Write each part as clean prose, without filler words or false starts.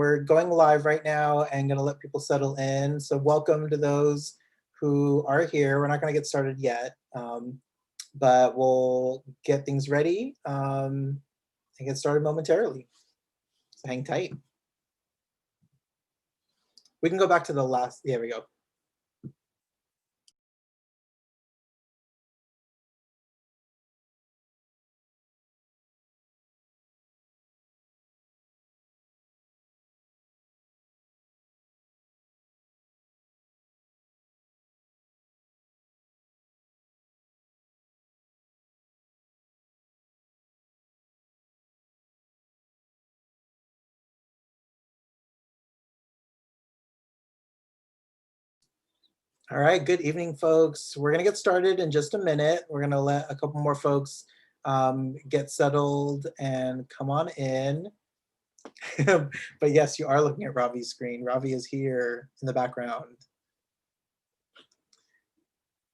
we're going live right now and gonna let people settle in. So welcome to those who are here. We're not gonna get started yet, but we'll get things ready and get started momentarily. So hang tight. We can go back to the last, there we go. All right, good evening, folks. We're gonna get started in just a minute. We're gonna let a couple more folks get settled and come on in. But yes, you are looking at Ravi's screen. Ravi is here in the background.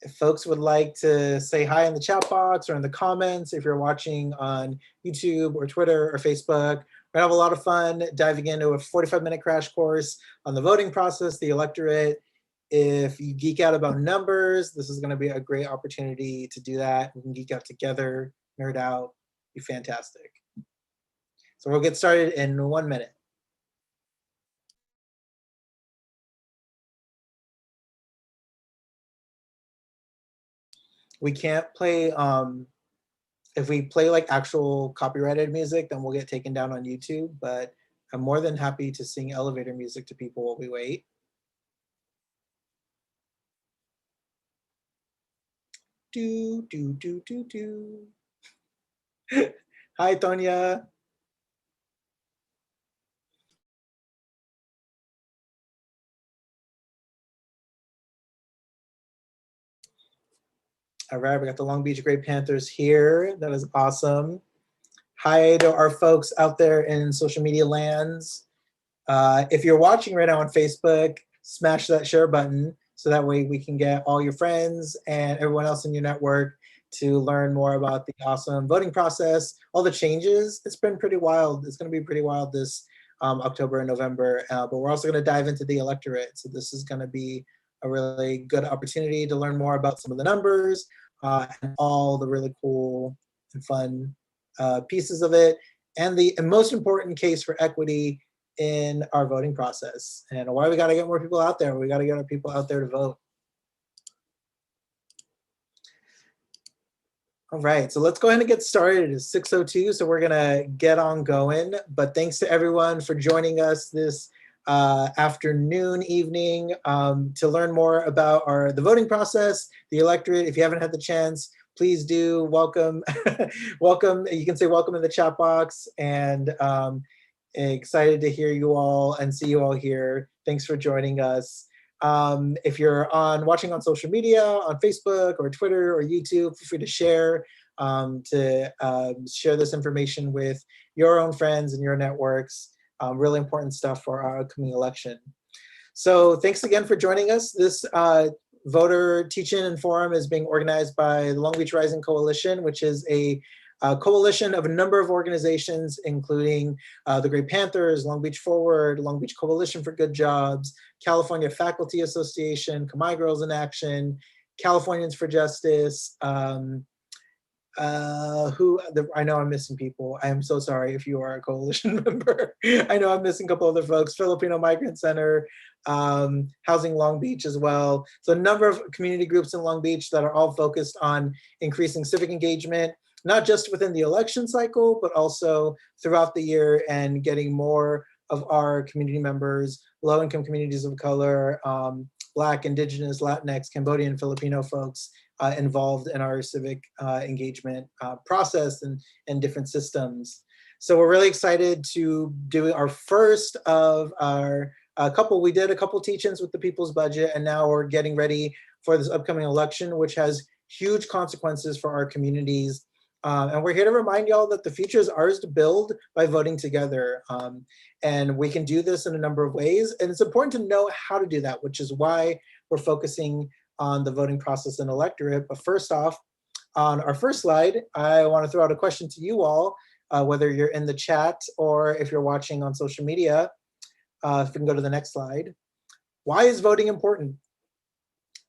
If folks would like to say hi in the chat box or in the comments, if you're watching on YouTube or Twitter or Facebook, we're gonna have a lot of fun diving into a 45-minute crash course on the voting process, the electorate. If you geek out about numbers, this is gonna be a great opportunity to do that. We can geek out together, nerd out, be fantastic. So we'll get started in 1 minute. We can't play, if we play like actual copyrighted music, then we'll get taken down on YouTube, but I'm more than happy to sing elevator music to people while we wait. Do, do, do, do, do. Hi, Tonya. All right, we got the Long Beach Great Panthers here. That is awesome. Hi to our folks out there in social media lands. If you're watching right now on Facebook, smash that share button so that way we can get all your friends and everyone else in your network to learn more about the awesome voting process, all the changes. It's been pretty wild. It's going to be pretty wild this October and November, but we're also going to dive into the electorate. So this is going to be a really good opportunity to learn more about some of the numbers and all the really cool and fun pieces of it, and the most important case for equity in our voting process. And why we got to get more people out there. We got to get our people out there to vote. All right, so let's go ahead and get started. It's 6:02, so we're gonna get on going. But thanks to everyone for joining us this afternoon, evening, to learn more about the voting process, the electorate. If you haven't had the chance, please do. Welcome. Welcome. You can say welcome in the chat box, and excited to hear you all and see you all here. Thanks for joining us. If you're watching on social media, on Facebook or Twitter or YouTube, feel free to share this information with your own friends and your networks. Really important stuff for our upcoming election. So thanks again for joining us. This voter teach-in and forum is being organized by the Long Beach Rising Coalition, which is a coalition of a number of organizations, including the Great Panthers, Long Beach Forward, Long Beach Coalition for Good Jobs, California Faculty Association, Khmer Girls in Action, Californians for Justice, I know I'm missing people. I am so sorry if you are a coalition member. I know I'm missing a couple other folks, Filipino Migrant Center, Housing Long Beach as well. So a number of community groups in Long Beach that are all focused on increasing civic engagement, not just within the election cycle, but also throughout the year, and getting more of our community members, low-income communities of color, Black, Indigenous, Latinx, Cambodian, Filipino folks involved in our civic engagement process and different systems. So we're really excited to do our first of our we did a couple teach-ins with the People's Budget, and now we're getting ready for this upcoming election, which has huge consequences for our communities. And we're here to remind y'all that the future is ours to build by voting together. And we can do this in a number of ways. And it's important to know how to do that, which is why we're focusing on the voting process and electorate. But first off, on our first slide, I want to throw out a question to you all, whether you're in the chat or if you're watching on social media. If we can go to the next slide. Why is voting important?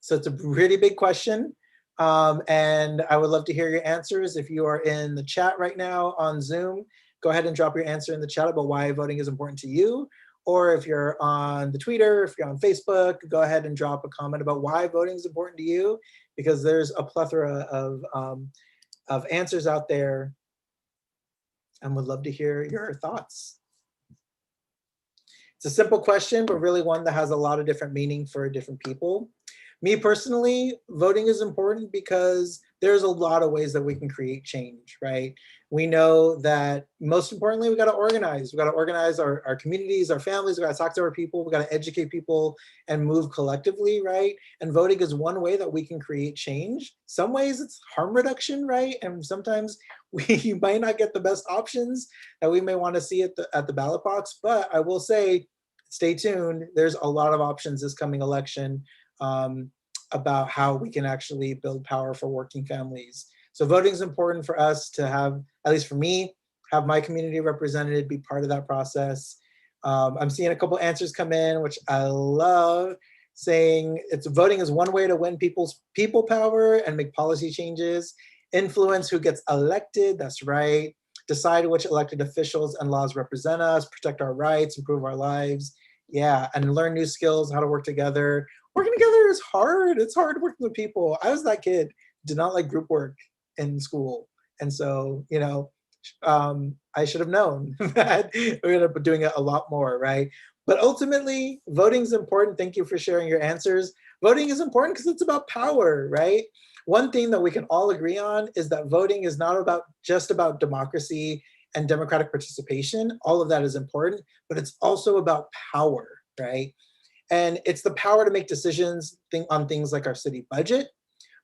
So it's a really big question. And I would love to hear your answers. If you are in the chat right now on Zoom, go ahead and drop your answer in the chat about why voting is important to you. Or if you're on the Twitter, if you're on Facebook, go ahead and drop a comment about why voting is important to you, because there's a plethora of answers out there, and would love to hear your thoughts. It's a simple question, but really one that has a lot of different meaning for different people. Me personally, voting is important because there's a lot of ways that we can create change, right? We know that most importantly, we got to organize. We got to organize our communities, our families. We got to talk to our people. We got to educate people and move collectively, right? And voting is one way that we can create change. Some ways it's harm reduction, right? And sometimes you might not get the best options that we may want to see at the ballot box. But I will say, stay tuned. There's a lot of options this coming election. About how we can actually build power for working families. So voting is important for us to have, at least for me, have my community represented, be part of that process. I'm seeing a couple answers come in, which I love, saying voting is one way to win people's people power and make policy changes, influence who gets elected, that's right, decide which elected officials and laws represent us, protect our rights, improve our lives, yeah, and learn new skills, how to work together. Working together is hard. It's hard working with people. I was that kid, did not like group work in school. And so, you know, I should have known that we're gonna be doing it a lot more, right? But ultimately, voting is important. Thank you for sharing your answers. Voting is important because it's about power, right? One thing that we can all agree on is that voting is not just about democracy and democratic participation. All of that is important, but it's also about power, right? And it's the power to make decisions on things like our city budget,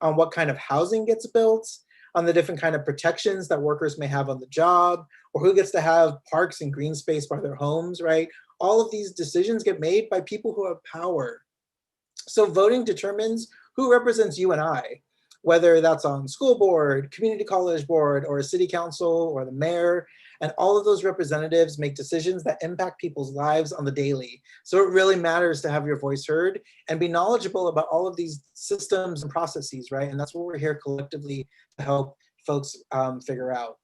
on what kind of housing gets built, on the different kind of protections that workers may have on the job, or who gets to have parks and green space by their homes, right? All of these decisions get made by people who have power. So voting determines who represents you and I, whether that's on school board, community college board, or a city council, or the mayor. And all of those representatives make decisions that impact people's lives on the daily. So it really matters to have your voice heard and be knowledgeable about all of these systems and processes, right? And that's what we're here collectively to help folks figure out.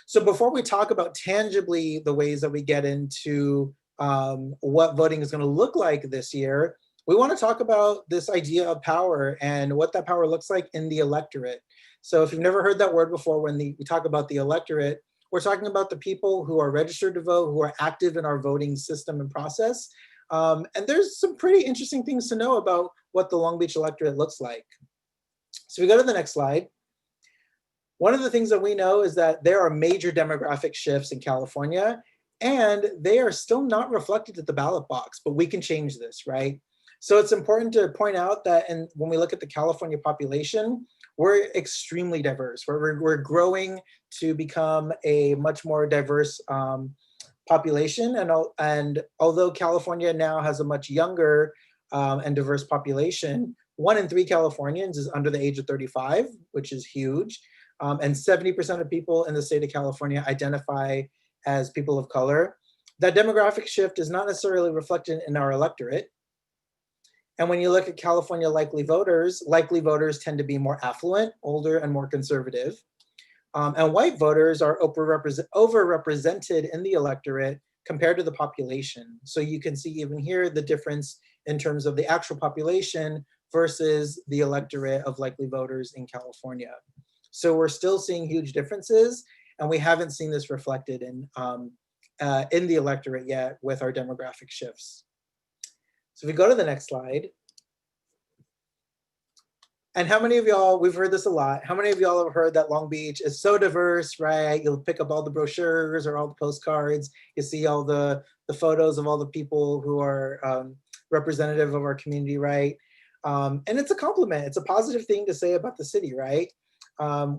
So before we talk about tangibly the ways that we get into what voting is going to look like this year, we want to talk about this idea of power and what that power looks like in the electorate. So if you've never heard that word before, when we talk about the electorate, we're talking about the people who are registered to vote, who are active in our voting system and process. And there's some pretty interesting things to know about what the Long Beach electorate looks like. So we go to the next slide. One of the things that we know is that there are major demographic shifts in California, and they are still not reflected at the ballot box, but we can change this, right? So it's important to point out that when we look at the California population, we're extremely diverse. We're growing to become a much more diverse population. And although California now has a much younger and diverse population, 1 in 3 Californians is under the age of 35, which is huge. And 70% of people in the state of California identify as people of color. That demographic shift is not necessarily reflected in our electorate. And when you look at California likely voters tend to be more affluent, older, and more conservative. And white voters are overrepresented in the electorate compared to the population. So you can see even here the difference in terms of the actual population versus the electorate of likely voters in California. So we're still seeing huge differences, and we haven't seen this reflected in the electorate yet with our demographic shifts. So if we go to the next slide. And how many of y'all, we've heard this a lot, how many of y'all have heard that Long Beach is so diverse, right? You'll pick up all the brochures or all the postcards, you see all the photos of all the people who are representative of our community, right? And it's a compliment, it's a positive thing to say about the city, right?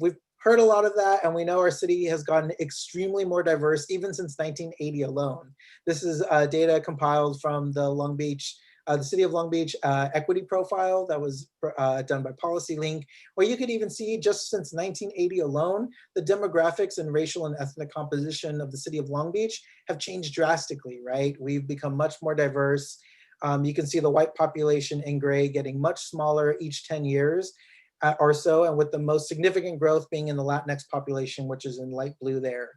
We've heard a lot of that, and we know our city has gotten extremely more diverse even since 1980 alone. This is data compiled from the Long Beach the City of Long Beach equity profile that was done by PolicyLink, where you could even see just since 1980 alone, the demographics and racial and ethnic composition of the City of Long Beach have changed drastically, right? We've become much more diverse. You can see the white population in gray getting much smaller each 10 years or so, and with the most significant growth being in the Latinx population, which is in light blue there.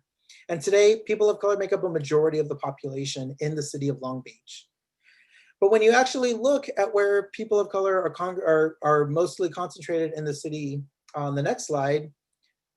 And today, people of color make up a majority of the population in the City of Long Beach. But when you actually look at where people of color are mostly concentrated in the city on the next slide,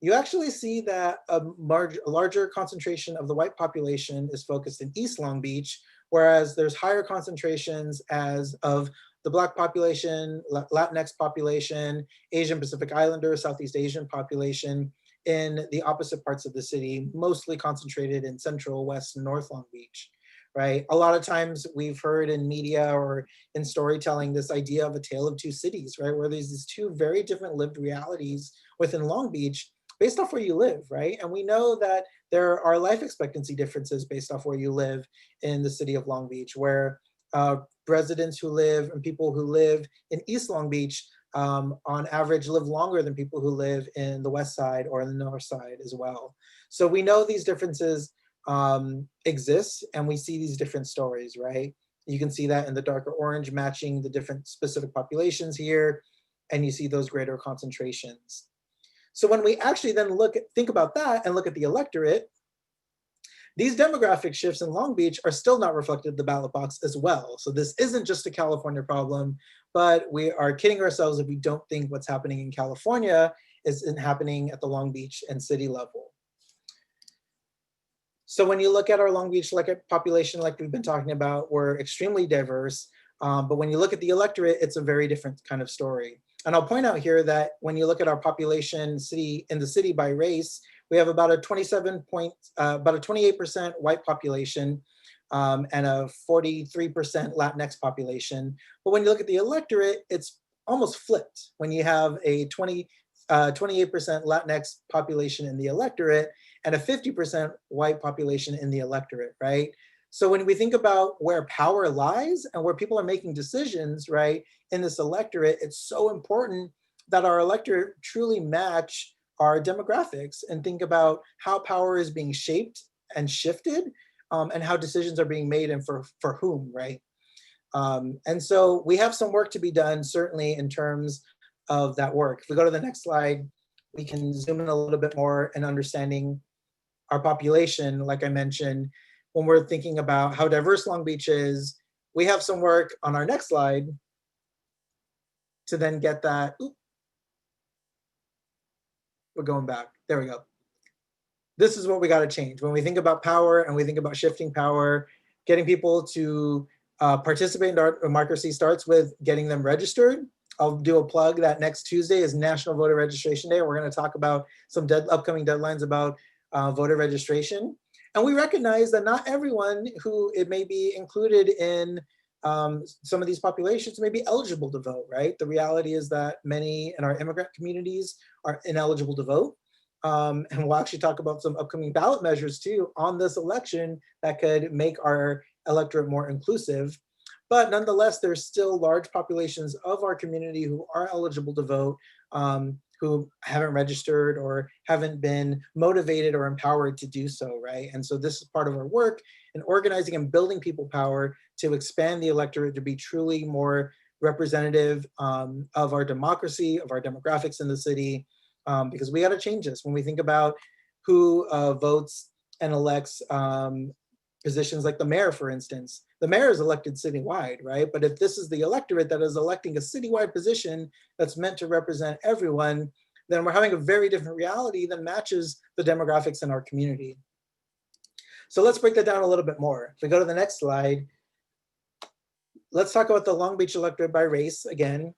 you actually see that a larger concentration of the white population is focused in East Long Beach, whereas there's higher concentrations as of the Black population, Latinx population, Asian Pacific Islander, Southeast Asian population in the opposite parts of the city, mostly concentrated in Central, West, and North Long Beach, right? A lot of times we've heard in media or in storytelling this idea of a tale of two cities, right? Where there's these two very different lived realities within Long Beach based off where you live, right? And we know that there are life expectancy differences based off where you live in the City of Long Beach, where residents who live and people who live in East Long Beach on average live longer than people who live in the West Side or in the North Side as well. So we know these differences exist, and we see these different stories, right? You can see that in the darker orange matching the different specific populations here, and you see those greater concentrations. So when we actually then think about that and look at the electorate, these demographic shifts in Long Beach are still not reflected in the ballot box as well. So this isn't just a California problem, but we are kidding ourselves if we don't think what's happening in California isn't happening at the Long Beach and city level. So when you look at our Long Beach population, like we've been talking about, we're extremely diverse. But when you look at the electorate, it's a very different kind of story. And I'll point out here that when you look at our population in the city by race, we have about a 28% white population and a 43% Latinx population. But when you look at the electorate, it's almost flipped. When you have a 28% Latinx population in the electorate and a 50% white population in the electorate, right? So when we think about where power lies and where people are making decisions, right, in this electorate, it's so important that our electorate truly match our demographics and think about how power is being shaped and shifted and how decisions are being made and for whom, right? And so we have some work to be done, certainly in terms of that work. If we go to the next slide, we can zoom in a little bit more in understanding our population, like I mentioned. When we're thinking about how diverse Long Beach is, we have some work on our next slide to then get that. We're going back. There we go. This is what we got to change. When we think about power and we think about shifting power, getting people to participate in our democracy starts with getting them registered. I'll do a plug that next Tuesday is National Voter Registration Day. We're going to talk about some upcoming deadlines about voter registration. And we recognize that not everyone who it may be included in some of these populations may be eligible to vote, right? The reality is that many in our immigrant communities are ineligible to vote. And we'll actually talk about some upcoming ballot measures too on this election that could make our electorate more inclusive. But nonetheless, there's still large populations of our community who are eligible to vote, who haven't registered or haven't been motivated or empowered to do so, right? And so this is part of our work in organizing and building people power to expand the electorate to be truly more representative of our democracy, of our demographics in the city, because we gotta change this. When we think about who votes and elects positions like the mayor, for instance, the mayor is elected citywide, right? But if this is the electorate that is electing a citywide position that's meant to represent everyone, then we're having a very different reality that matches the demographics in our community. So let's break that down a little bit more. If we go to the next slide, let's talk about the Long Beach electorate by race again.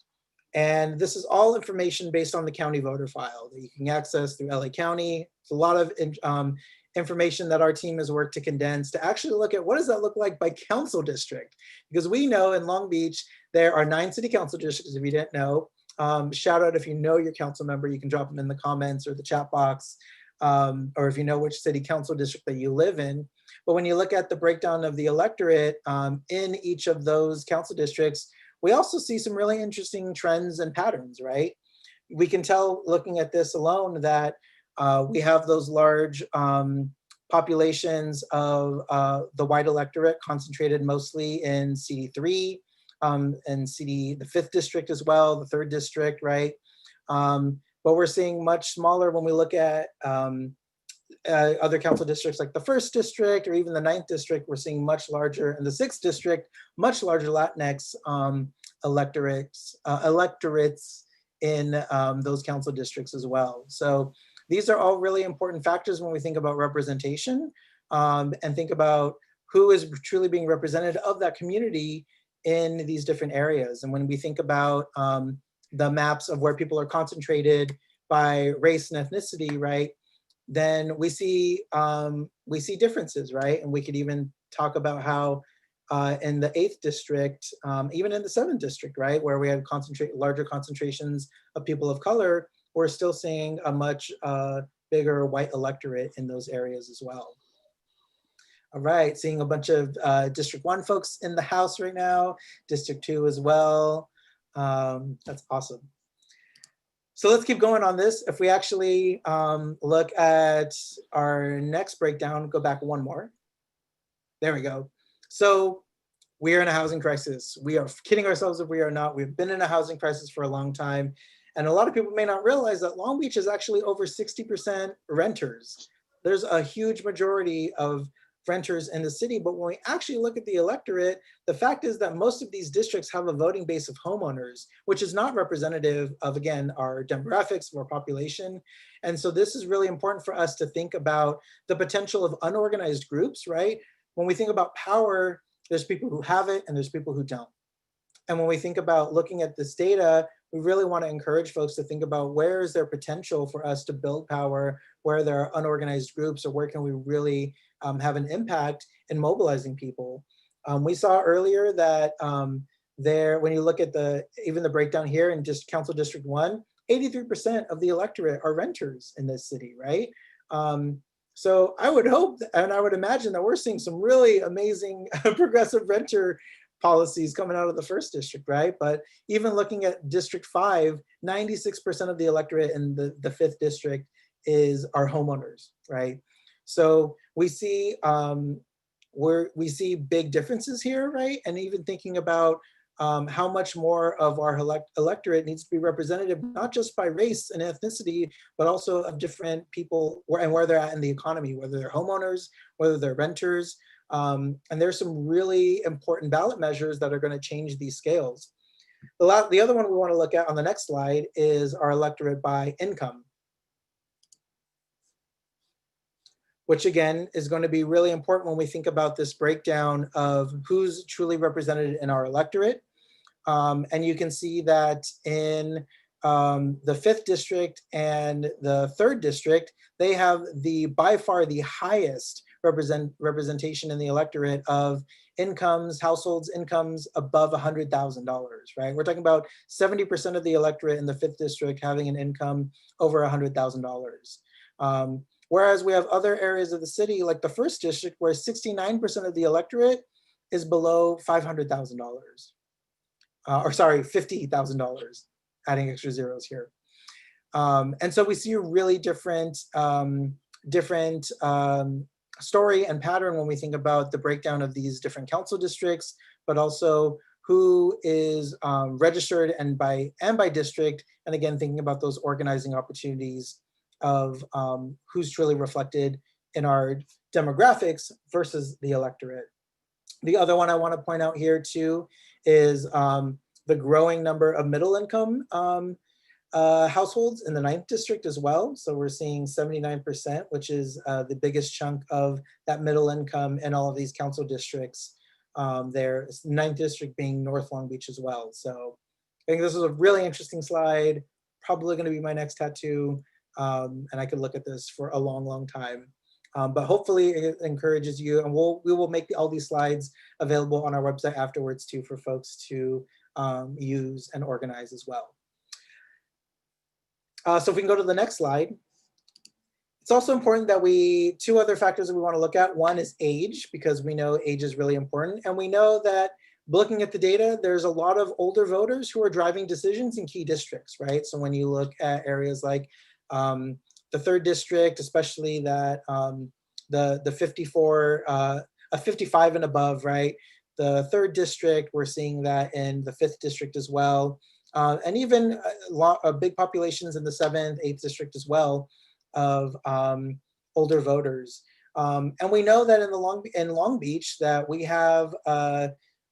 And this is all information based on the county voter file that you can access through LA County. It's a lot of information that our team has worked to condense to actually look at what does that look like by council district? Because we know in Long Beach, there are 9 city council districts, if you didn't know. Shout out if you know your council member, you can drop them in the comments or the chat box, or if you know which city council district that you live in. But when you look at the breakdown of the electorate in each of those council districts, we also see some really interesting trends and patterns, right? We can tell looking at this alone that we have those large populations of the white electorate concentrated mostly in CD3 and the 5th district as well, the 3rd district, right? But we're seeing much smaller when we look at other council districts like the 1st district or even the 9th district. We're seeing much larger, in the 6th district, much larger Latinx electorates in those council districts as well. So these are all really important factors when we think about representation and think about who is truly being represented of that community in these different areas. And when we think about the maps of where people are concentrated by race and ethnicity, right, then we see differences, right? And we could even talk about how in the 8th district, even in the 7th district, right, where we have larger concentrations of people of color, we're still seeing a much bigger white electorate in those areas as well. All right, seeing a bunch of District 1 folks in the house right now, District 2 as well. That's awesome. So let's keep going on this. If we actually look at our next breakdown, go back one more. There we go. So we are in a housing crisis. We are kidding ourselves if we are not. We've been in a housing crisis for a long time. And a lot of people may not realize that Long Beach is actually over 60% renters. There's a huge majority of renters in the city, but when we actually look at the electorate, the fact is that most of these districts have a voting base of homeowners, which is not representative of, again, our demographics, of our population. And so this is really important for us to think about the potential of unorganized groups, right? When we think about power, there's people who have it and there's people who don't. And when we think about looking at this data, we really want to encourage folks to think about where is there potential for us to build power, where there are unorganized groups, or where can we really have an impact in mobilizing people. We saw earlier that when you look at even the breakdown here in Council District 1, 83% of the electorate are renters in this city, right? So I would hope, and I would imagine that we're seeing some really amazing progressive renter policies coming out of the 1st district, right? But even looking at District 5, 96% of the electorate in the 5th district are homeowners, right? So we see big differences here, right? And even thinking about how much more of our electorate needs to be representative, not just by race and ethnicity, but also of different people and where they're at in the economy, whether they're homeowners, whether they're renters. And there's some really important ballot measures that are going to change these scales. The other one we want to look at on the next slide is our electorate by income, which again is going to be really important when we think about this breakdown of who's truly represented in our electorate. And you can see that in the 5th district and the 3rd district, they have by far the highest representation in the electorate of households incomes above $100,000, right? We're talking about 70% of the electorate in the 5th district having an income over $100,000. Whereas we have other areas of the city, like the 1st district, where 69% of the electorate is below $500,000. Or sorry, $50,000, adding extra zeros here. And so we see a really different story and pattern when we think about the breakdown of these different council districts, but also who is registered and by district, and again, thinking about those organizing opportunities of who's truly reflected in our demographics versus the electorate. The other one I want to point out here too is the growing number of middle income households in the 9th district as well. So we're seeing 79%, which is the biggest chunk of that middle income in all of these council districts. There, 9th district being North Long Beach as well. So I think this is a really interesting slide, probably going to be my next tattoo. And I could look at this for a long, long time. But hopefully it encourages you, and we will make all these slides available on our website afterwards too for folks to use and organize as well. So if we can go to the next slide, It's also important that two other factors that we want to look at. One is age, because we know age is really important. And we know that looking at the data, there's a lot of older voters who are driving decisions in key districts, right? So when you look at areas like the 3rd district, especially that the 55 and above, right? The 3rd district, we're seeing that in the 5th district as well. And even big populations in the 7th, 8th district as well of older voters. And we know that in Long Beach that we have a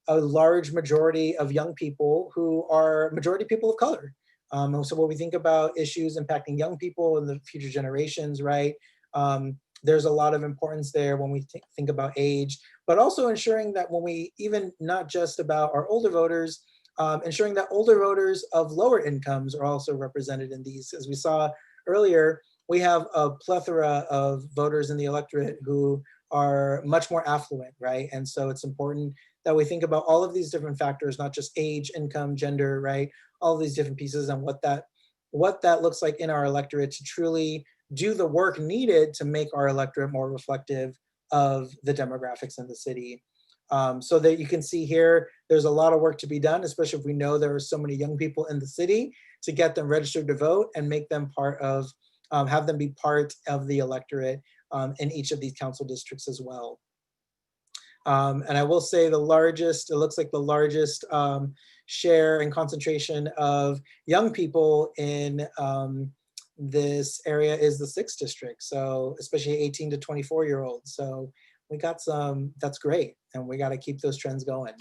large majority of young people who are majority people of color. So when we think about issues impacting young people and the future generations, right? There's a lot of importance there when we think about age, but also ensuring that when we, even not just about our older voters, ensuring that older voters of lower incomes are also represented in these. As we saw earlier, we have a plethora of voters in the electorate who are much more affluent, right? And so it's important that we think about all of these different factors, not just age, income, gender, right? All of these different pieces and what that looks like in our electorate to truly do the work needed to make our electorate more reflective of the demographics in the city. So that you can see here, there's a lot of work to be done, especially if we know there are so many young people in the city, to get them registered to vote and make them part of, have them be part of the electorate in each of these council districts as well. And I will say it looks like the largest share and concentration of young people in this area is the 6th district. So especially 18 to 24-year-olds. So we got that's great. And we got to keep those trends going.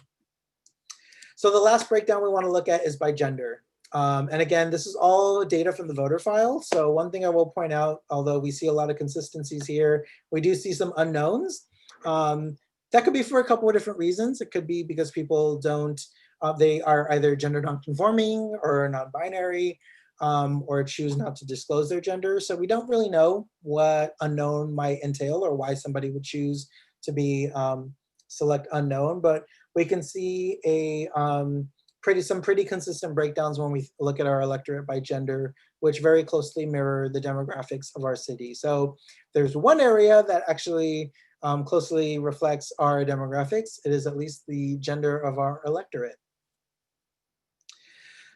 So the last breakdown we want to look at is by gender. And again, this is all data from the voter file. So one thing I will point out, although we see a lot of consistencies here, we do see some unknowns. That could be for a couple of different reasons. It could be because people they are either gender non-conforming or non-binary, or choose not to disclose their gender. So we don't really know what unknown might entail or why somebody would choose to be select unknown, but we can see some pretty consistent breakdowns when we look at our electorate by gender, which very closely mirror the demographics of our city. So there's one area that actually closely reflects our demographics. It is at least the gender of our electorate.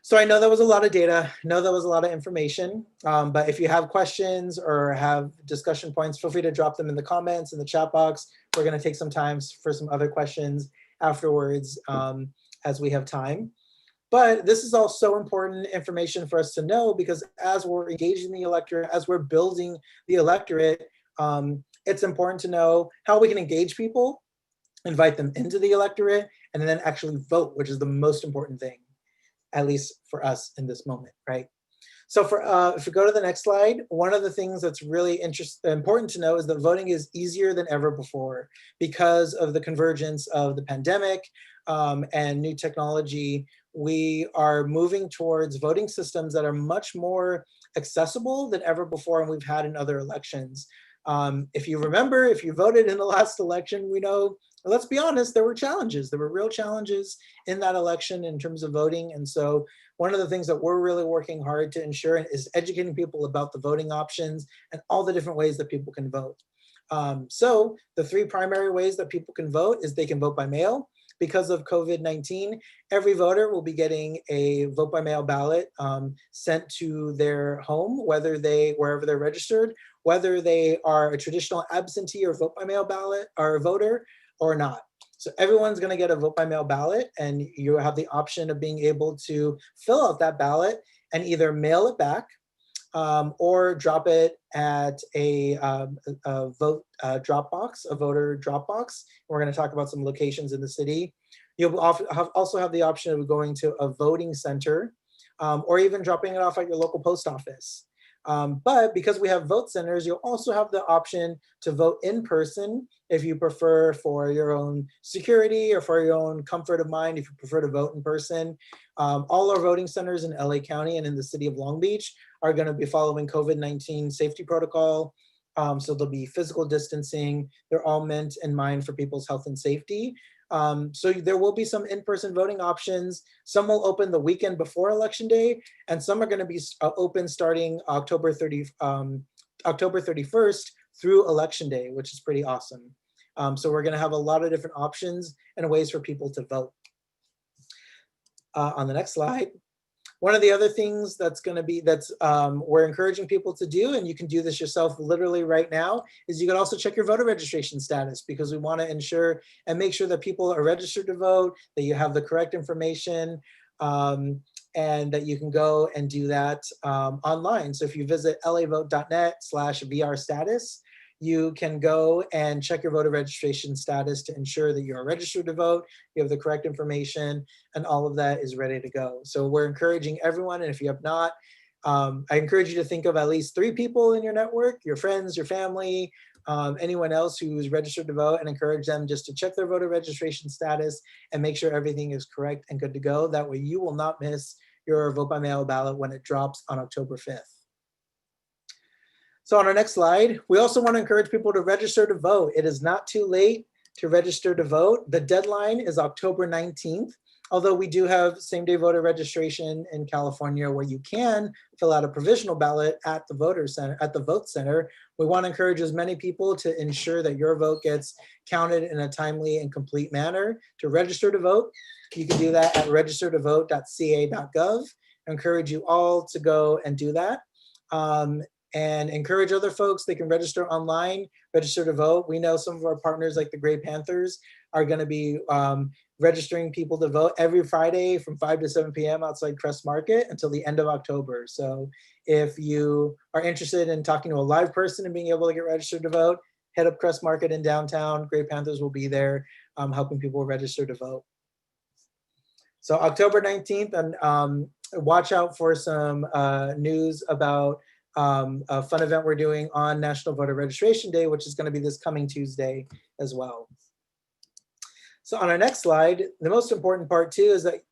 So I know that was a lot of data, I know that was a lot of information, but if you have questions or have discussion points, feel free to drop them in the comments in the chat box. We're gonna take some time for some other questions afterwards as we have time. But this is all so important information for us to know, because as we're engaging the electorate, as we're building the electorate, it's important to know how we can engage people, invite them into the electorate, and then actually vote, which is the most important thing, at least for us in this moment, right? So if we go to the next slide, one of the things that's really important to know is that voting is easier than ever before because of the convergence of the pandemic and new technology. We are moving towards voting systems that are much more accessible than ever before, and we've had in other elections. If you remember, if you voted in the last election, we know, let's be honest, there were challenges. There were real challenges in that election in terms of voting. And so one of the things that we're really working hard to ensure is educating people about the voting options and all the different ways that people can vote. So the 3 primary ways that people can vote is they can vote by mail. Because of COVID-19, every voter will be getting a vote by mail ballot sent to their home, wherever they're registered, whether they are a traditional absentee or vote by mail ballot or voter or not. So everyone's gonna get a vote by mail ballot, and you have the option of being able to fill out that ballot and either mail it back or drop it at a vote drop box, a voter drop box. We're going to talk about some locations in the city. You'll also have the option of going to a voting center or even dropping it off at your local post office. But because we have vote centers, you'll also have the option to vote in person if you prefer, for your own security or for your own comfort of mind, if you prefer to vote in person. All our voting centers in LA County and in the city of Long Beach are going to be following COVID-19 safety protocol. So there'll be physical distancing. They're all meant in mind for people's health and safety. So there will be some in-person voting options. Some will open the weekend before Election Day, and some are going to be open starting October October 31st through Election Day, which is pretty awesome. So we're gonna have a lot of different options and ways for people to vote. On the next slide, one of the other things that's going to be, we're encouraging people to do, and you can do this yourself literally right now, is you can also check your voter registration status, because we want to ensure and make sure that people are registered to vote, that you have the correct information, and that you can go and do that online. So if you visit lavote.net/VRstatus, you can go and check your voter registration status to ensure that you're registered to vote, you have the correct information, and all of that is ready to go. So we're encouraging everyone, and if you have not, I encourage you to think of at least 3 people in your network, your friends, your family, anyone else who's registered to vote, and encourage them just to check their voter registration status and make sure everything is correct and good to go. That way you will not miss your vote by mail ballot when it drops on October 5th. So on our next slide, we also want to encourage people to register to vote. It is not too late to register to vote. The deadline is October 19th, although we do have same-day voter registration in California where you can fill out a provisional ballot at the voter center, at the vote center. We want to encourage as many people to ensure that your vote gets counted in a timely and complete manner. To register to vote, you can do that at registertovote.ca.gov. I encourage you all to go and do that. And encourage other folks. They can register online, register to vote. We know some of our partners like the Gray Panthers are going to be registering people to vote every Friday from 5 to 7 p.m. outside Crest Market until the end of October. So if you are interested in talking to a live person and being able to get registered to vote, head up Crest Market in downtown. Gray Panthers will be there helping people register to vote. So October 19th, and watch out for some news about a fun event we're doing on National Voter Registration Day, which is going to be this coming Tuesday as well. So on our next slide, the most important part too is that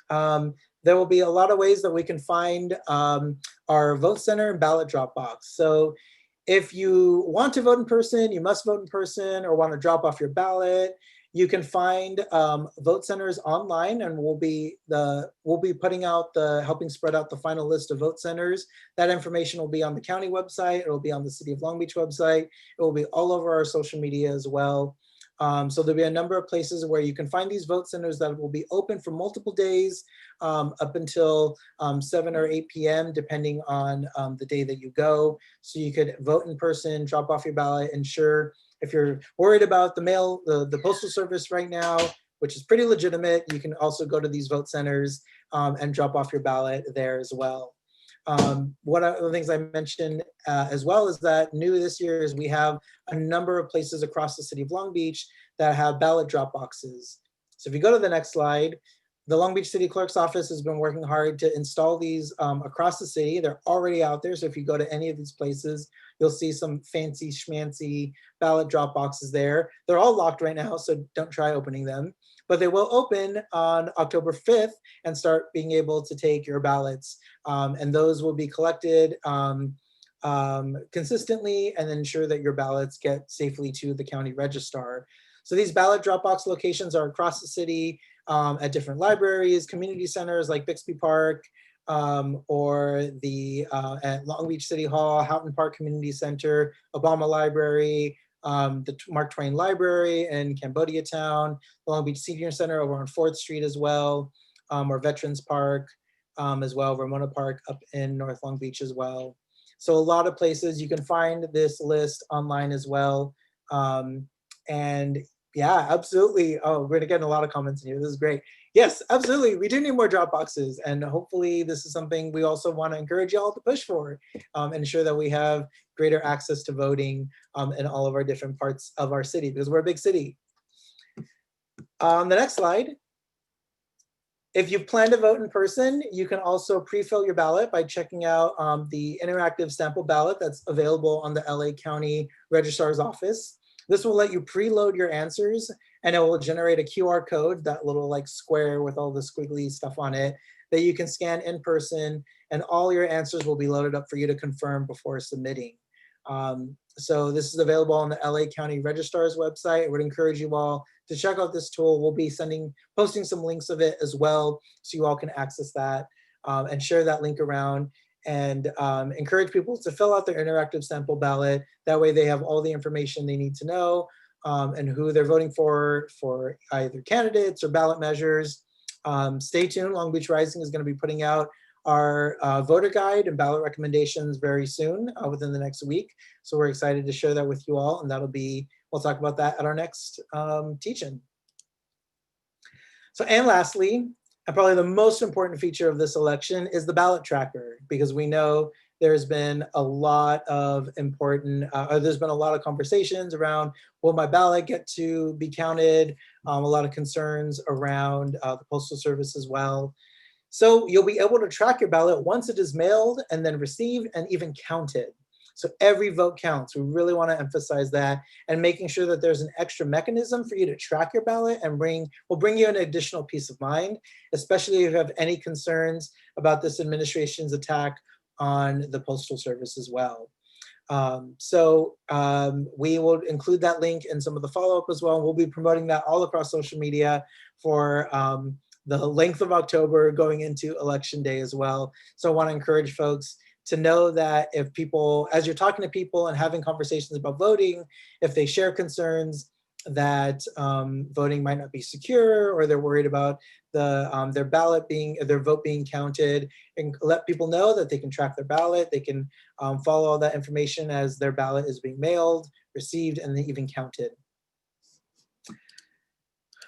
there will be a lot of ways that we can find our vote center and ballot drop box. So if you want to vote in person, you must vote in person, or want to drop off your ballot, you can find vote centers online, and we'll be putting out helping spread out the final list of vote centers. That information will be on the county website. It will be on the City of Long Beach website. It will be all over our social media as well. So there'll be a number of places where you can find these vote centers that will be open for multiple days up until 7 or 8 p.m. depending on the day that you go. So you could vote in person, drop off your ballot, ensure. If you're worried about the mail, the postal service right now, which is pretty legitimate, you can also go to these vote centers and drop off your ballot there as well. One of the things I mentioned as well is that new this year is we have a number of places across the city of Long Beach that have ballot drop boxes. So if you go to the next slide, the Long Beach City Clerk's Office has been working hard to install these across the city. They're already out there. So if you go to any of these places, you'll see some fancy schmancy ballot drop boxes there. They're all locked right now, so don't try opening them. But they will open on October 5th and start being able to take your ballots. And those will be collected consistently and ensure that your ballots get safely to the county registrar. So these ballot drop box locations are across the city at different libraries, community centers like Bixby Park, or at Long Beach City Hall, Houghton Park Community Center, Obama Library, the Mark Twain Library in Cambodia Town, the Long Beach Senior Center over on 4th Street as well, or Veterans Park as well, Ramona Park up in North Long Beach as well. So a lot of places. You can find this list online as well. And yeah, absolutely. Oh, we're getting a lot of comments in here. This is great. Yes, absolutely. We do need more drop boxes. And hopefully this is something we also want to encourage y'all to push for, ensure that we have greater access to voting in all of our different parts of our city, because we're a big city. On the next slide, if you plan to vote in person, you can also pre-fill your ballot by checking out the interactive sample ballot that's available on the LA County Registrar's Office. This will let you preload your answers, and it will generate a QR code, that little like square with all the squiggly stuff on it, that you can scan in person, and all your answers will be loaded up for you to confirm before submitting. So this is available on the LA County Registrar's website. I would encourage you all to check out this tool. We'll be posting some links of it as well, so you all can access that and share that link around. and encourage people to fill out their interactive sample ballot. That way they have all the information they need to know and who they're voting for either candidates or ballot measures. Stay tuned, Long Beach Rising is gonna be putting out our voter guide and ballot recommendations very soon, within the next week. So we're excited to share that with you all, and we'll talk about that at our next teach-in. So, and lastly, and probably the most important feature of this election is the ballot tracker, because we know there's been a lot of there's been a lot of conversations around, will my ballot get to be counted? A lot of concerns around the Postal Service as well. So you'll be able to track your ballot once it is mailed and then received and even counted. So every vote counts. We really want to emphasize that, and making sure that there's an extra mechanism for you to track your ballot and will bring you an additional peace of mind, especially if you have any concerns about this administration's attack on the Postal Service as well. We will include that link in some of the follow-up as well. We'll be promoting that all across social media for the length of October going into Election Day as well. So I want to encourage folks to know that if people, as you're talking to people and having conversations about voting, if they share concerns that voting might not be secure, or they're worried about their vote being counted, and let people know that they can track their ballot, they can follow all that information as their ballot is being mailed, received, and then even counted.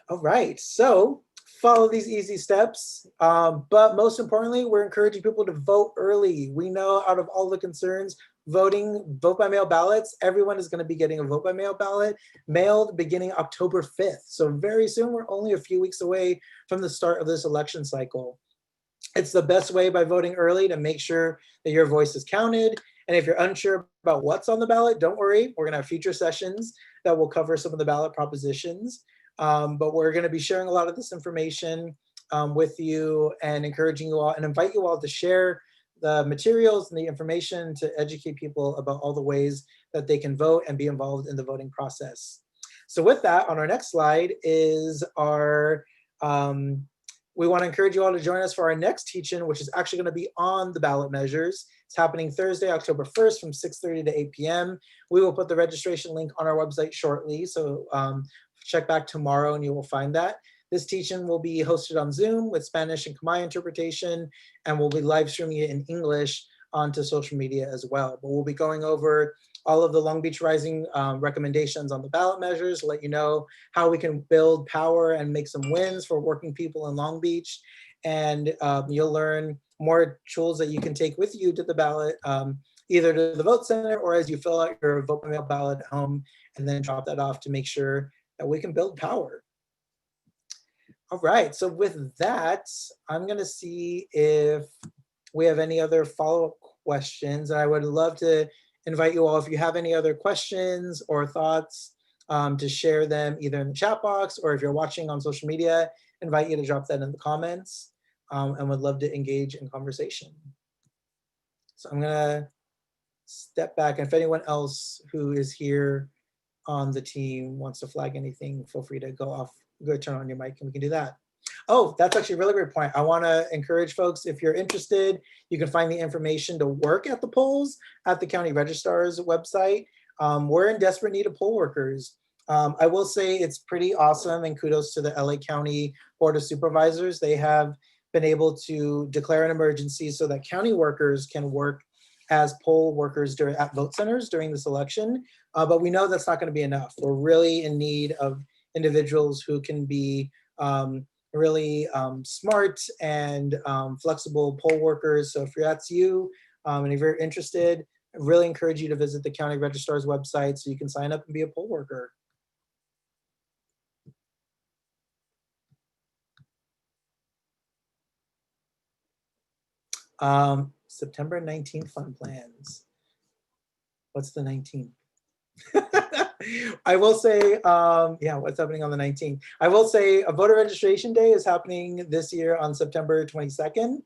All right, so follow these easy steps, but most importantly, we're encouraging people to vote early. We know out of all the concerns, vote by mail ballots, everyone is going to be getting a vote by mail ballot mailed beginning October 5th. So very soon, we're only a few weeks away from the start of this election cycle. It's the best way, by voting early, to make sure that your voice is counted. And if you're unsure about what's on the ballot, don't worry. We're going to have future sessions that will cover some of the ballot propositions. But we're going to be sharing a lot of this information with you, and encouraging you all and invite you all to share the materials and the information to educate people about all the ways that they can vote and be involved in the voting process. So with that, on our next slide is we want to encourage you all to join us for our next teach-in, which is actually going to be on the ballot measures. It's happening Thursday, October 1st from 6:30 to 8 p.m. We will put the registration link on our website shortly, so check back tomorrow and you will find that. This teach-in will be hosted on Zoom with Spanish and Khmer interpretation, and we'll be live streaming it in English onto social media as well. But we'll be going over all of the Long Beach Rising recommendations on the ballot measures, let you know how we can build power and make some wins for working people in Long Beach. And you'll learn more tools that you can take with you to the ballot, either to the vote center or as you fill out your vote by mail ballot at home, and then drop that off to make sure that we can build power. All right, so with that, I'm gonna see if we have any other follow-up questions. I would love to invite you all, if you have any other questions or thoughts, to share them either in the chat box, or if you're watching on social media, invite you to drop that in the comments, and would love to engage in conversation. So I'm gonna step back, and if anyone else who is here on the team wants to flag anything, feel free to go turn on your mic and we can do that. Oh, that's actually a really great point. I want to encourage folks, if you're interested, you can find the information to work at the polls at the county registrar's website. We're in desperate need of poll workers. I will say it's pretty awesome, and kudos to the LA County Board of Supervisors. They have been able to declare an emergency so that county workers can work as poll workers at vote centers during this election. But we know that's not going to be enough. We're really in need of individuals who can be really smart and flexible poll workers. So if that's you, and if you're interested, I really encourage you to visit the county registrar's website so you can sign up and be a poll worker. September 19th fund plans. What's the 19th? I will say, yeah, what's happening on the 19th? I will say a voter registration day is happening this year on September 22nd.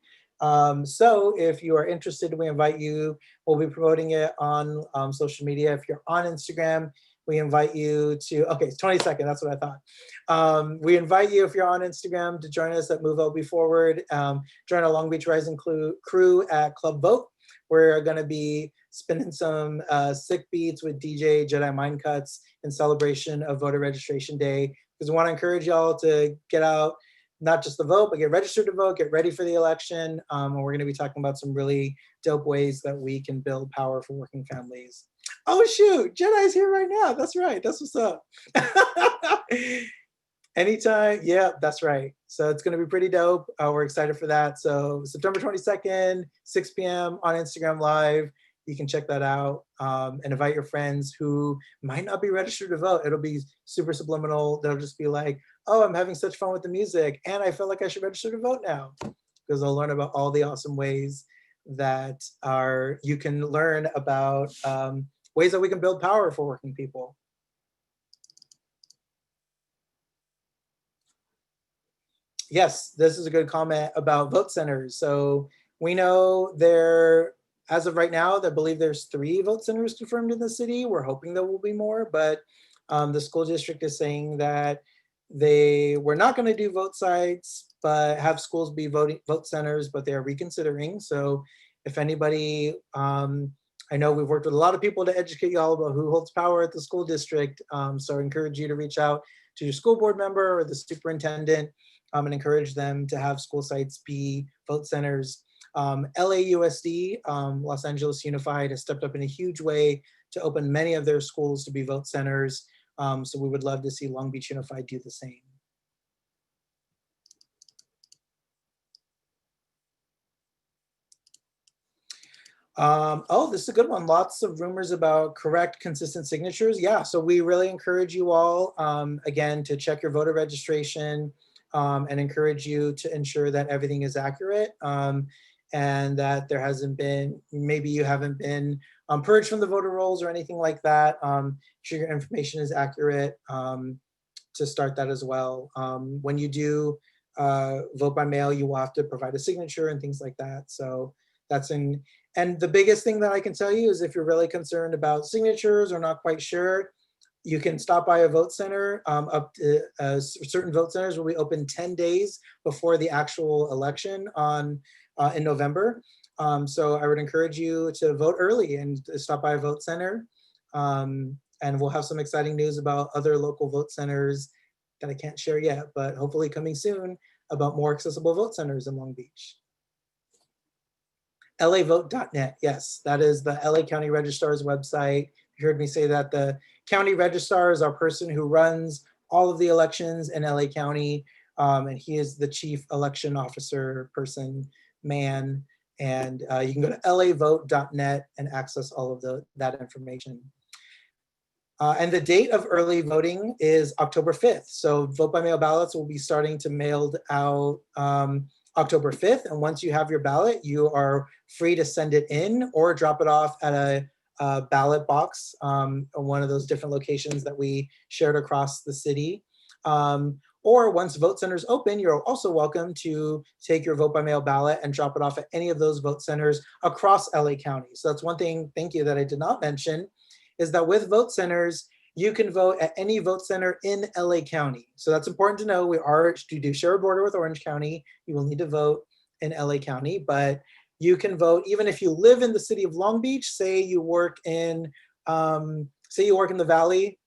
So if you are interested, we invite you. We'll be promoting it on social media. If you're on Instagram, we invite you to, okay, it's 22nd, that's what I thought. We invite you, if you're on Instagram, to join us at Move LB Forward. Join our Long Beach Rising crew at Club Vote. We're gonna be spinning some sick beats with DJ Jedi Mind Cuts in celebration of voter registration day, because we wanna encourage y'all to get out, not just to vote, but get registered to vote, get ready for the election. And we're gonna be talking about some really dope ways that we can build power for working families. Oh shoot, Jedi's here right now. That's right, that's what's up. Anytime, yeah, that's right. So it's gonna be pretty dope. We're excited for that. So September 22nd, 6 p.m. on Instagram Live. You can check that out, and invite your friends who might not be registered to vote. It'll be super subliminal. They'll just be like, oh, I'm having such fun with the music, and I feel like I should register to vote now, because they'll learn about all the awesome ways that you can learn about ways that we can build power for working people. Yes, this is a good comment about vote centers. So we know as of right now, I believe there's 3 vote centers confirmed in the city. We're hoping there will be more, but the school district is saying that they were not going to do vote sites, but have schools be vote centers, but they're reconsidering. So if anybody, I know we've worked with a lot of people to educate y'all about who holds power at the school district. So I encourage you to reach out to your school board member or the superintendent, and encourage them to have school sites be vote centers. LAUSD, Los Angeles Unified, has stepped up in a huge way to open many of their schools to be vote centers. So we would love to see Long Beach Unified do the same. Oh, this is a good one. Lots of rumors about correct, consistent signatures. Yeah, so we really encourage you all, again, to check your voter registration, and encourage you to ensure that everything is accurate, and that there hasn't been, maybe you haven't been purged from the voter rolls or anything like that. Sure your information is accurate, to start that as well. When you do vote by mail, you will have to provide a signature and things like that. So that's and the biggest thing that I can tell you is if you're really concerned about signatures or not quite sure, you can stop by a vote center. Up to certain vote centers will be open 10 days before the actual election in November. So I would encourage you to vote early and stop by a vote center. And we'll have some exciting news about other local vote centers that I can't share yet, but hopefully coming soon, about more accessible vote centers in Long Beach. lavote.net, yes, that is the LA County Registrar's website. You heard me say that. The county registrar is our person who runs all of the elections in LA County, and he is the chief election officer man. And you can go to lavote.net and access all of that information. And the date of early voting is October 5th. So vote by mail ballots will be starting to mailed out October 5th. And once you have your ballot, you are free to send it in or drop it off at a ballot box, one of those different locations that we shared across the city. Or once vote centers open, you're also welcome to take your vote by mail ballot and drop it off at any of those vote centers across LA County. So that's one thing, thank you, that I did not mention, is that with vote centers, you can vote at any vote center in LA County. So that's important to know. We do share a border with Orange County. You will need to vote in LA County, but you can vote even if you live in the city of Long Beach. Say you work in the Valley.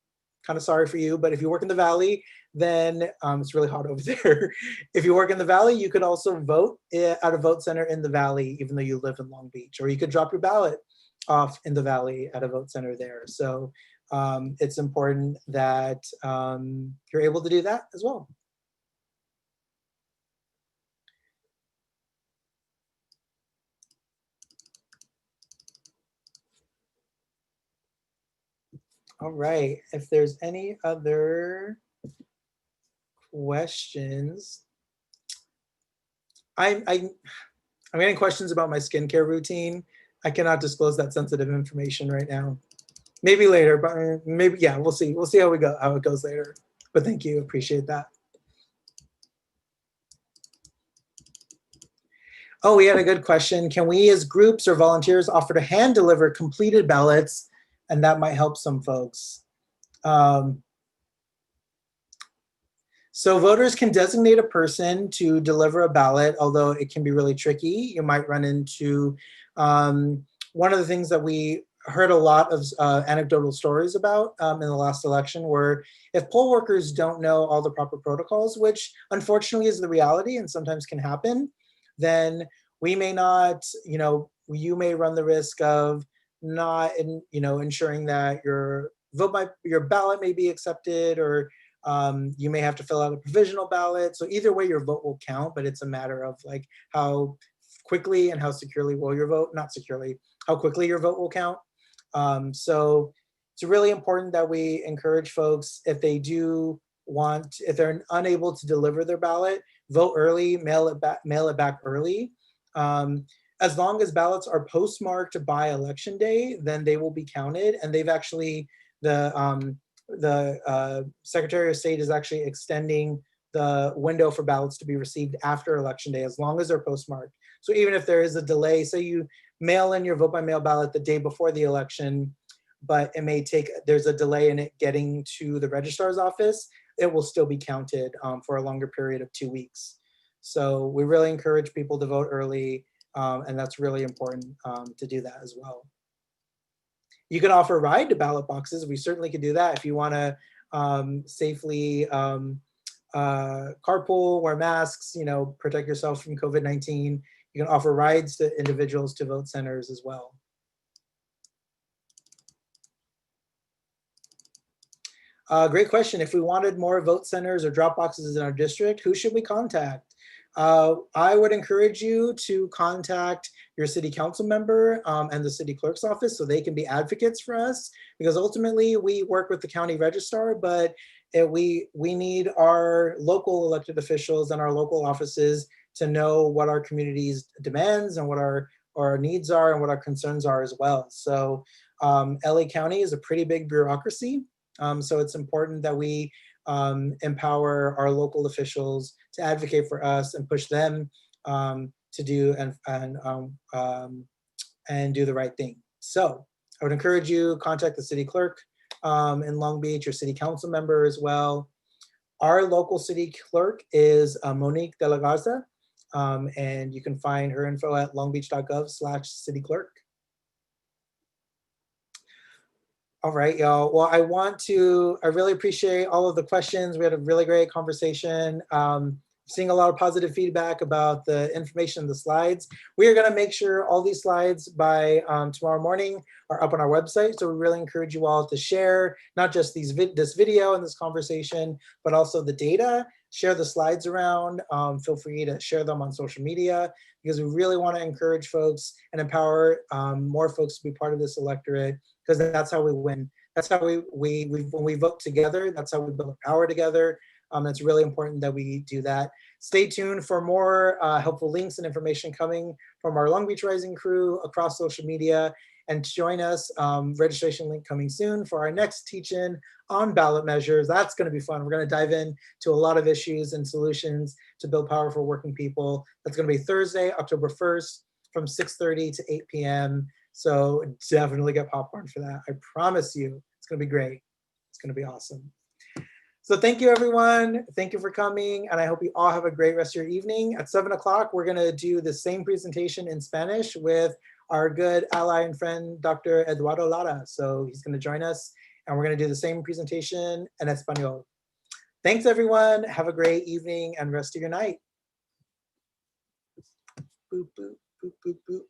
Kind of sorry for you, but if you work in the Valley, then it's really hot over there. If you work in the Valley, you could also vote at a vote center in the Valley, even though you live in Long Beach, or you could drop your ballot off in the Valley at a vote center there. So it's important that you're able to do that as well. All right, if there's any other questions, I'm getting questions about my skincare routine. I cannot disclose that sensitive information right now. Maybe later, but maybe, yeah, we'll see. We'll see how it goes later. But thank you, appreciate that. Oh, we had a good question. Can we as groups or volunteers offer to hand deliver completed ballots? And that might help some folks. So voters can designate a person to deliver a ballot, although it can be really tricky. You might run into one of the things that we heard a lot of anecdotal stories about in the last election were if poll workers don't know all the proper protocols, which unfortunately is the reality and sometimes can happen, then we may not, you may run the risk of not, ensuring that your ballot may be accepted, or you may have to fill out a provisional ballot. So either way, your vote will count, but it's a matter of like how quickly and how securely will your vote, not securely, how quickly your vote will count. So it's really important that we encourage folks, if they do want, if they're unable to deliver their ballot, vote early, mail it back early. As long as ballots are postmarked by election day, then they will be counted. And they've actually, the Secretary of State is actually extending the window for ballots to be received after election day, as long as they're postmarked. So even if there is a delay, say you mail in your vote by mail ballot the day before the election, but it may take, there's a delay in it getting to the registrar's office, it will still be counted for a longer period of 2 weeks. So we really encourage people to vote early, and that's really important to do that as well. You can offer a ride to ballot boxes. We certainly could do that if you want to safely carpool, wear masks, protect yourself from COVID-19. You can offer rides to individuals to vote centers as well. Great question. If we wanted more vote centers or drop boxes in our district, who should we contact? I would encourage you to contact your city council member and the city clerk's office so they can be advocates for us, because ultimately we work with the county registrar, but we need our local elected officials and our local offices to know what our community's demands and what our needs are and what our concerns are as well. So LA County is a pretty big bureaucracy. So it's important that we empower our local officials to advocate for us and push them to do and do the right thing. So I would encourage you contact the city clerk in Long Beach, or city council member as well. Our local city clerk is Monique De La Garza, and you can find her info at longbeach.gov/cityclerk. All right, y'all. Well, I really appreciate all of the questions. We had a really great conversation. Seeing a lot of positive feedback about the information in the slides. We are gonna make sure all these slides by tomorrow morning are up on our website. So we really encourage you all to share, not just this video and this conversation, but also the data. Share the slides around. Feel free to share them on social media, because we really wanna encourage folks and empower more folks to be part of this electorate, because that's how we win. That's how when we vote together, that's how we build power together. It's really important that we do that. Stay tuned for more helpful links and information coming from our Long Beach Rising crew across social media. And join us, registration link coming soon for our next teach-in on ballot measures. That's gonna be fun. We're gonna dive in to a lot of issues and solutions to build power for working people. That's gonna be Thursday, October 1st from 6:30 to 8 p.m. So definitely get popcorn for that. I promise you, it's gonna be great. It's gonna be awesome. So thank you, everyone. Thank you for coming. And I hope you all have a great rest of your evening. At 7 o'clock, we're gonna do the same presentation in Spanish with our good ally and friend, Dr. Eduardo Lara. So he's gonna join us, and we're gonna do the same presentation in Espanol. Thanks, everyone. Have a great evening and rest of your night. Boop, boop, boop, boop, boop.